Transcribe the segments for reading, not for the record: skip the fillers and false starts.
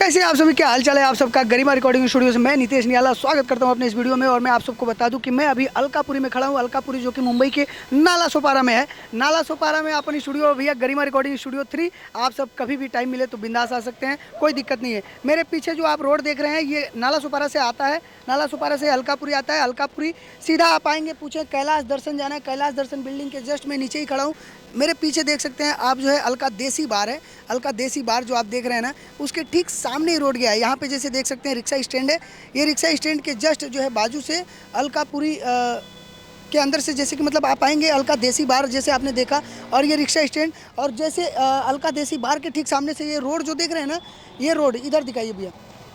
कैसे हैं आप सभी, क्या हाल चाल है आप सबका। गरिमा रिकॉर्डिंग स्टूडियो से मैं नितेश नियाला स्वागत करता हूं अपने इस वीडियो में। और मैं आप सबको बता दूं कि मैं अभी अलकापुरी में खड़ा हूं। अलकापुरी जो कि मुंबई के नाला सोपारा में है। नाला सोपारा में अपनी स्टूडियो भैया गरिमा रिकॉर्डिंग स्टूडियो 3। आप सब कभी भी टाइम मिले तो बिंदास आ सकते हैं, कोई दिक्कत नहीं है। मेरे पीछे जो आप रोड देख रहे हैं ये नाला सोपारा से आता है। नाला सोपारा से अलकापुरी आता है। अलकापुरी सीधा आप आएंगे, पूछे कैलाश दर्शन जाना है, कैलाश दर्शन बिल्डिंग के जस्ट मैं नीचे ही खड़ा हूँ। मेरे पीछे देख सकते हैं आप जो है अलका देसी बार है। अलका देसी बार जो आप देख रहे हैं ना, उसके ठीक सामने ही रोड गया है। यहाँ पे जैसे देख सकते हैं रिक्शा स्टैंड है। ये रिक्शा स्टैंड के जस्ट जो है बाजू से अलकापुरी के अंदर से जैसे कि मतलब आप आएंगे अलका देसी बार जैसे आपने देखा, और ये रिक्शा स्टैंड, और जैसे अलका देसी बार के ठीक सामने से ये रोड जो देख रहे हैं ना, ये रोड इधर दिखाइए भैया।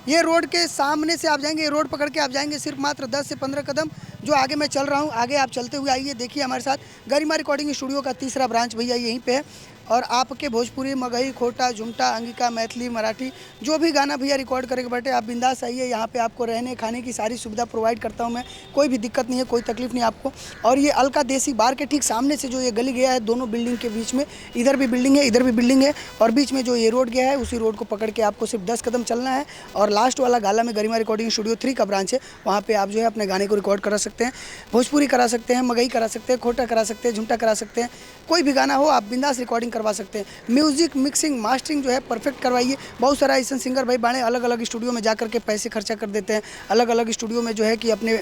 ये रोड के सामने से आप जाएंगे, ये रोड पकड़ के आप जाएंगे सिर्फ मात्र 10 से 15 कदम जो आगे मैं चल रहा हूँ। आगे आप चलते हुए आइए, देखिए हमारे साथ गरिमा रिकॉर्डिंग स्टूडियो का तीसरा ब्रांच भैया यहीं पे है। और आपके भोजपुरी, मगही, खोटा, झुमटा, अंगिका, मैथिली, मराठी जो भी गाना भैया रिकॉर्ड करके बैठे आप बिंदास आइए। यहाँ पे आपको रहने खाने की सारी सुविधा प्रोवाइड करता हूँ मैं, कोई भी दिक्कत नहीं है, कोई तकलीफ नहीं आपको। और ये अलका देसी बार के ठीक सामने से जो ये गली गया है, दोनों बिल्डिंग के बीच में, इधर भी बिल्डिंग है, इधर भी बिल्डिंग है, और बीच में जो ये रोड गया है उसी रोड को पकड़ के आपको सिर्फ 10 कदम चलना है। और लास्ट वाला गाला में गरिमा रिकॉर्डिंग स्टूडियो 3 का ब्रांच है। वहाँ पे आप जो है अपने गाने को रिकॉर्ड करा सकते हैं, भोजपुरी करा सकते हैं, मगही करा सकते हैं, खोटा करा सकते हैं, झुमटा करा सकते हैं, कोई भी गाना हो आप बिंदास रिकॉर्डिंग करवा सकते हैं। म्यूजिक मिक्सिंग मास्टरिंग जो है परफेक्ट करवाइए। बहुत सारा ऐसे सिंगर भाई बाणे अलग अलग स्टूडियो में जा करके पैसे खर्चा कर देते हैं, अलग अलग स्टूडियो में जो है कि अपने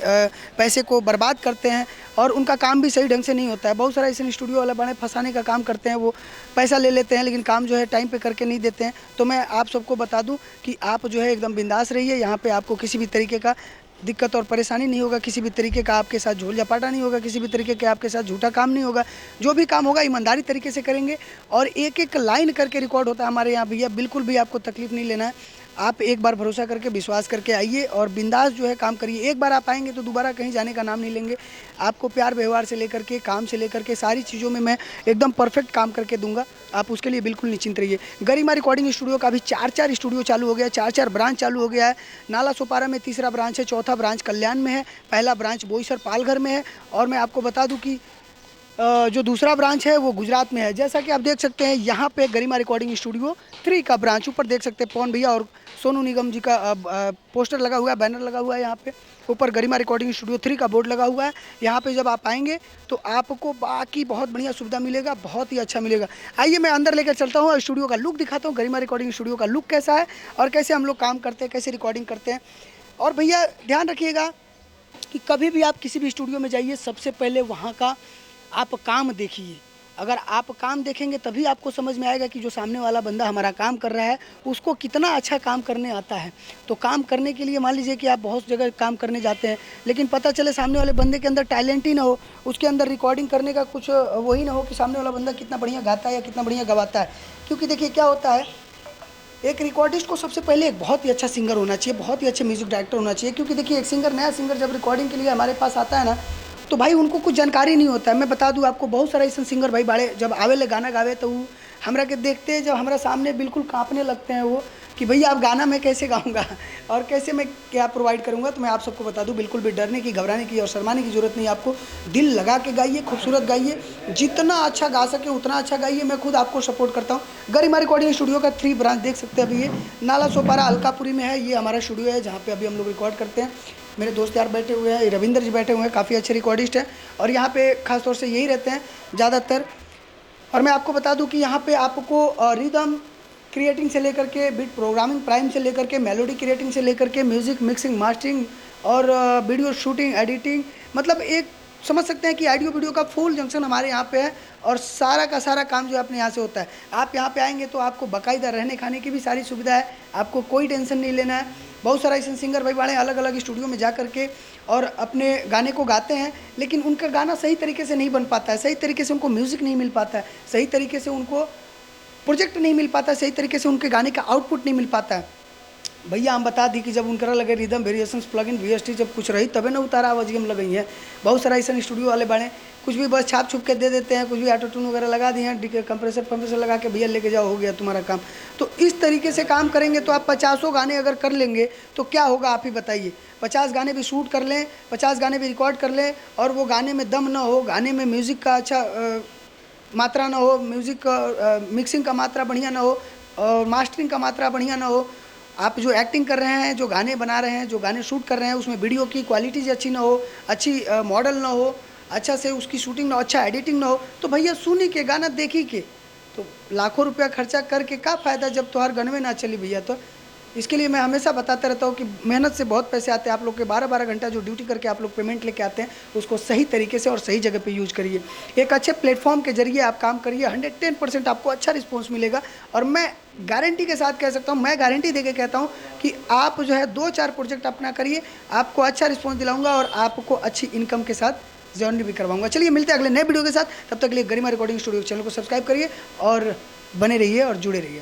पैसे को बर्बाद करते हैं, और उनका काम भी सही ढंग से नहीं होता है। बहुत सारा ऐसे स्टूडियो वाले बाणे फंसाने का काम करते हैं, वो पैसा ले लेते हैं लेकिन काम जो है टाइम पे करके नहीं देते हैं। तो मैं आप सबको बता दूं कि आप जो है एकदम बिंदास रहिए। यहाँ पे आपको किसी भी तरीके का दिक्कत और परेशानी नहीं होगा, किसी भी तरीके का आपके साथ झोल झपाटा नहीं होगा, किसी भी तरीके के आपके साथ झूठा काम नहीं होगा। जो भी काम होगा ईमानदारी तरीके से करेंगे, और एक एक लाइन करके रिकॉर्ड होता है हमारे यहाँ भैया। बिल्कुल भी आपको तकलीफ नहीं लेना है। आप एक बार भरोसा करके विश्वास करके आइए और बिंदास जो है काम करिए। एक बार आप आएंगे तो दोबारा कहीं जाने का नाम नहीं लेंगे। आपको प्यार व्यवहार से लेकर के, काम से लेकर के, सारी चीज़ों में मैं एकदम परफेक्ट काम करके दूंगा। आप उसके लिए बिल्कुल निश्चिंत रहिए। गरिमा रिकॉर्डिंग स्टूडियो का अभी 4 स्टूडियो चालू हो गया, 4 ब्रांच चालू हो गया है। नाला सोपारा में तीसरा ब्रांच है, चौथा ब्रांच कल्याण में है, पहला ब्रांच बोईसर पालघर में है, और मैं आपको बता दूं कि जो दूसरा ब्रांच है वो गुजरात में है। जैसा कि आप देख सकते हैं यहाँ पे गरिमा रिकॉर्डिंग स्टूडियो 3 का ब्रांच, ऊपर देख सकते हैं पवन भैया और सोनू निगम जी का पोस्टर लगा हुआ है, बैनर लगा हुआ है। यहाँ पे ऊपर गरिमा रिकॉर्डिंग स्टूडियो 3 का बोर्ड लगा हुआ है। यहाँ पे जब आप आएंगे तो आपको बाकी बहुत बढ़िया सुविधा मिलेगा, बहुत ही अच्छा मिलेगा। आइए मैं अंदर लेकर चलता हूँ और स्टूडियो का लुक दिखाता हूँ, गरिमा रिकॉर्डिंग स्टूडियो का लुक कैसा है और कैसे हम लोग काम करते हैं, कैसे रिकॉर्डिंग करते हैं। और भैया ध्यान रखिएगा कि कभी भी आप किसी भी स्टूडियो में जाइए, सबसे पहले वहाँ का आप काम देखिए। अगर आप काम देखेंगे तभी आपको समझ में आएगा कि जो सामने वाला बंदा हमारा काम कर रहा है उसको कितना अच्छा काम करने आता है। तो काम करने के लिए मान लीजिए कि आप बहुत जगह काम करने जाते हैं, लेकिन पता चले सामने वाले बंदे के अंदर टैलेंट ही ना हो, उसके अंदर रिकॉर्डिंग करने का कुछ वही ना हो कि सामने वाला बंदा कितना बढ़िया गाता है या कितना बढ़िया गवाता है। क्योंकि देखिए क्या होता है, एक रिकॉर्डिस्ट को सबसे पहले एक बहुत ही अच्छा सिंगर होना चाहिए, बहुत ही अच्छे म्यूजिक डायरेक्टर होना चाहिए। क्योंकि देखिए एक सिंगर, नया सिंगर जब रिकॉर्डिंग के लिए हमारे पास आता है ना, तो भाई उनको कुछ जानकारी नहीं होता है। मैं बता दूं आपको, बहुत सारा ऐसा सिंगर भाई बाड़े जब आवेले गाना गावे तो वो हमरा के देखते हैं, जब हमारा सामने बिल्कुल कांपने लगते हैं वो कि भैया आप गाना मैं कैसे गाऊंगा और कैसे मैं क्या प्रोवाइड करूंगा। तो मैं आप सबको बता दूं, बिल्कुल भी डरने की, घबराने की और शर्माने की जरूरत नहीं। आपको दिल लगा के गाइए, खूबसूरत गाइए, जितना अच्छा गा सके उतना अच्छा गाइए। मैं खुद आपको सपोर्ट करता हूँ। गरिमा रिकॉर्डिंग स्टूडियो का 3 ब्रांच देख सकते हैं अभी ये नाला सोपारा अलकापुरी में है। ये हमारा स्टूडियो है जहाँ पर अभी हम लोग रिकॉर्ड करते हैं। मेरे दोस्त यार बैठे हुए हैं, रविंदर जी बैठे हुए हैं, काफ़ी अच्छे रिकॉर्डिस्ट हैं, और यहाँ पे खास तौर से यही रहते हैं ज़्यादातर। और मैं आपको बता दूं कि यहाँ पे आपको रिदम क्रिएटिंग से लेकर के, बीट प्रोग्रामिंग प्राइम से लेकर के, मेलोडी क्रिएटिंग से लेकर के, म्यूज़िक मिक्सिंग मास्टरिंग और वीडियो शूटिंग एडिटिंग, मतलब एक समझ सकते हैं कि ऑडियो वीडियो का फुल जंक्शन हमारे यहाँ पे है। और सारा का सारा काम जो है अपने यहाँ से होता है। आप यहाँ पे आएंगे तो आपको बाकायदा रहने खाने की भी सारी सुविधा है, आपको कोई टेंशन नहीं लेना है। बहुत सारा ऐसे सिंगर भाई बाड़े अलग अलग स्टूडियो में जा करके और अपने गाने को गाते हैं, लेकिन उनका गाना सही तरीके से नहीं बन पाता है, सही तरीके से उनको म्यूज़िक नहीं मिल पाता है, सही तरीके से उनको प्रोजेक्ट नहीं मिल पाता है, सही तरीके से उनके गाने का आउटपुट नहीं मिल पाता है। भैया हम बता दी कि जब उनकरा लगे रिदम वेरिएशंस प्लगइन वीएसटी जब कुछ रही तबे ना उतारा आवाज हम लगई है। बहुत सारा ऐसा स्टूडियो वाले बने कुछ भी बस छाप छुप के दे देते हैं, कुछ भी ऑटो ट्यून वगैरह लगा दिए हैं, कंप्रेसर लगा के भैया लेके जाओ, हो गया तुम्हारा काम। तो इस तरीके से काम करेंगे तो आप 50 गाने अगर कर लेंगे तो क्या होगा आप ही बताइए। 50 गाने भी शूट कर लें, 50 गाने भी रिकॉर्ड कर लें, और वो गाने में दम ना हो, गाने में म्यूज़िक का अच्छा मात्रा ना हो, म्यूज़िक मिक्सिंग का मात्रा बढ़िया ना हो, और मास्टरिंग का मात्रा बढ़िया ना हो, आप जो एक्टिंग कर रहे हैं, जो गाने बना रहे हैं, जो गाने शूट कर रहे हैं, उसमें वीडियो की क्वालिटीज अच्छी ना हो, अच्छी मॉडल ना हो, अच्छा से उसकी शूटिंग ना हो, अच्छा एडिटिंग ना हो, तो भैया सुनी के गाना देखी के, तो लाखों रुपया खर्चा करके क्या फ़ायदा जब तुम्हार गनवे ना चली भैया। तो इसके लिए मैं हमेशा बताता रहता हूँ कि मेहनत से बहुत पैसे आते हैं। आप लोग के 12-12 घंटा जो ड्यूटी करके आप लोग पेमेंट लेके आते हैं, उसको सही तरीके से और सही जगह पे यूज करिए। एक अच्छे प्लेटफॉर्म के जरिए आप काम करिए, 110% आपको अच्छा रिस्पॉन्स मिलेगा। और मैं गारंटी के साथ कह सकता हूँ, मैं गारंटी देके कहता हूँ कि आप जो है 2-4 प्रोजेक्ट अपना करिए, आपको अच्छा रिस्पॉन्स दिलाऊंगा और आपको अच्छी इनकम के साथ जर्नी भी करवाऊंगा। चलिए मिलते हैं अगले नए वीडियो के साथ, तब तक के लिए गरिमा रिकॉर्डिंग स्टूडियो चैनल को सब्सक्राइब करिए और बने रहिए और जुड़े रहिए।